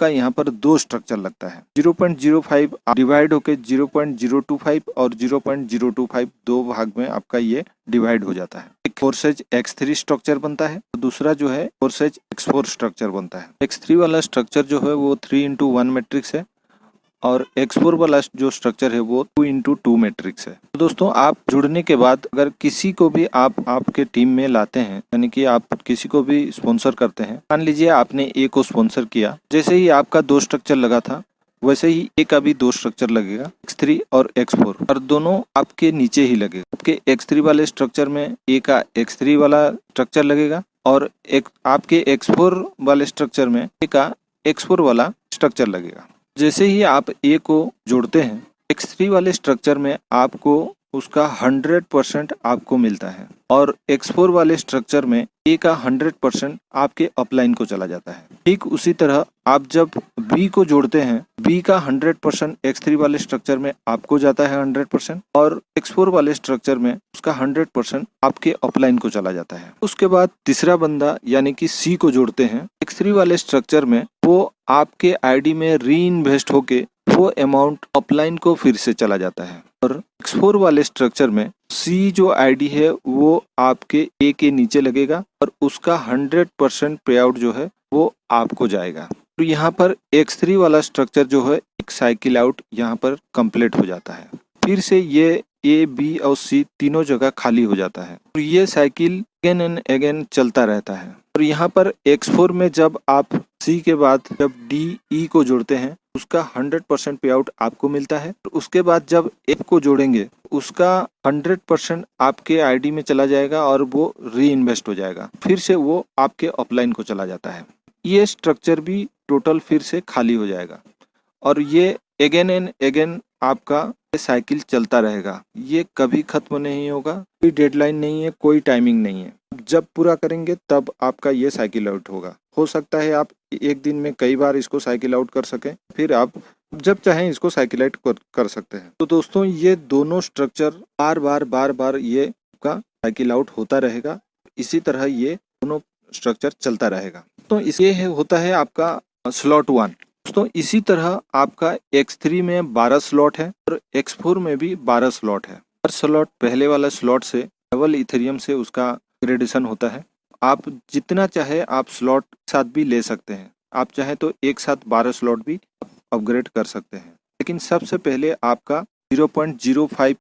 आपका यहाँ पर दो स्ट्रक्चर लगता है। 0.05 डिवाइड होके 0.025 और 0.025 दो भाग में आपका ये डिवाइड हो जाता है। एक फोर्सेज X3 स्ट्रक्चर बनता है, दूसरा जो है फोर्सेज X4 स्ट्रक्चर बनता है। X3 वाला स्ट्रक्चर जो है वो 3:1 मैट्रिक्स है और X4 वाला जो स्ट्रक्चर है वो 2:2 मैट्रिक्स है। तो दोस्तों, आप जुड़ने के बाद अगर किसी को भी आप आपके टीम में लाते हैं, यानी कि आप किसी को भी स्पॉन्सर करते हैं, मान लीजिए आपने ए को स्पॉन्सर किया, जैसे ही आपका दो स्ट्रक्चर लगा था वैसे ही ए का भी दो स्ट्रक्चर लगेगा, X3 और X4, और दोनों आपके नीचे ही लगेगा। आपके X3 वाले स्ट्रक्चर में ए का X3 वाला स्ट्रक्चर लगेगा और आपके X4 वाले स्ट्रक्चर में ए का X4 वाला स्ट्रक्चर लगेगा। जैसे ही आप ए को जोड़ते हैं, X3 वाले स्ट्रक्चर में आपको उसका 100% आपको मिलता है और X4 वाले स्ट्रक्चर में ए का 100% आपके अपलाइन को चला जाता है। ठीक उसी तरह आप जब बी को जोड़ते हैं, बी का 100% X3 वाले स्ट्रक्चर में आपको जाता है 100% और X4 वाले स्ट्रक्चर में उसका 100% आपके अपलाइन को चला जाता है। उसके बाद तीसरा बंदा यानी कि सी को जोड़ते हैं, X3 वाले स्ट्रक्चर में वो आपके आईडी में री इन्वेस्ट होके वो अमाउंट अपलाइन को फिर से चला जाता है और X4 वाले स्ट्रक्चर में सी जो आईडी है वो आपके ए के नीचे लगेगा और उसका 100% पे आउट जो है वो आपको जाएगा। तो यहाँ पर X3 वाला स्ट्रक्चर जो है एक साइकिल आउट यहाँ पर कंप्लीट हो जाता है। फिर से ये ए, बी और सी तीनों जगह खाली हो जाता है और ये साइकिल अगेन एंड अगेन चलता रहता है। और यहाँ पर X4 में जब आप सी के बाद जब डी, ई को जोड़ते हैं उसका 100% पे आउट आपको मिलता है। उसके बाद जब एफ को जोड़ेंगे उसका 100% आपके आईडी में चला जाएगा और वो री इन्वेस्ट हो जाएगा, फिर से वो आपके अपलाइन को चला जाता है। ये स्ट्रक्चर भी टोटल फिर से खाली हो जाएगा और ये अगेन एंड अगेन आपका साइकिल चलता रहेगा। ये कभी खत्म नहीं होगा, कोई डेडलाइन नहीं है, कोई टाइमिंग नहीं है। जब पूरा करेंगे तब आपका ये साइकिल आउट होगा। हो सकता है आप एक दिन में कई बार इसको साइकिल आउट कर सकें, फिर आप जब चाहें इसको साइकिल आउट कर सकते हैं। तो दोस्तों, ये दोनों स्ट्रक्चर बार बार ये आपका साइकिल आउट होता रहेगा। इसी तरह ये दोनों स्ट्रक्चर चलता रहेगा। तो ये होता है आपका स्लॉट 1। दोस्तों, इसी तरह आपका X3 में 12 स्लॉट है और X4 में भी 12 स्लॉट है। हर स्लॉट पहले वाला स्लॉट से डबल इथेरियम से उसका ग्रेडेशन होता है। आप जितना चाहे आप स्लॉट साथ भी ले सकते हैं। आप चाहे तो एक साथ 12 स्लॉट भी अपग्रेड कर सकते हैं, लेकिन सबसे पहले आपका 0.05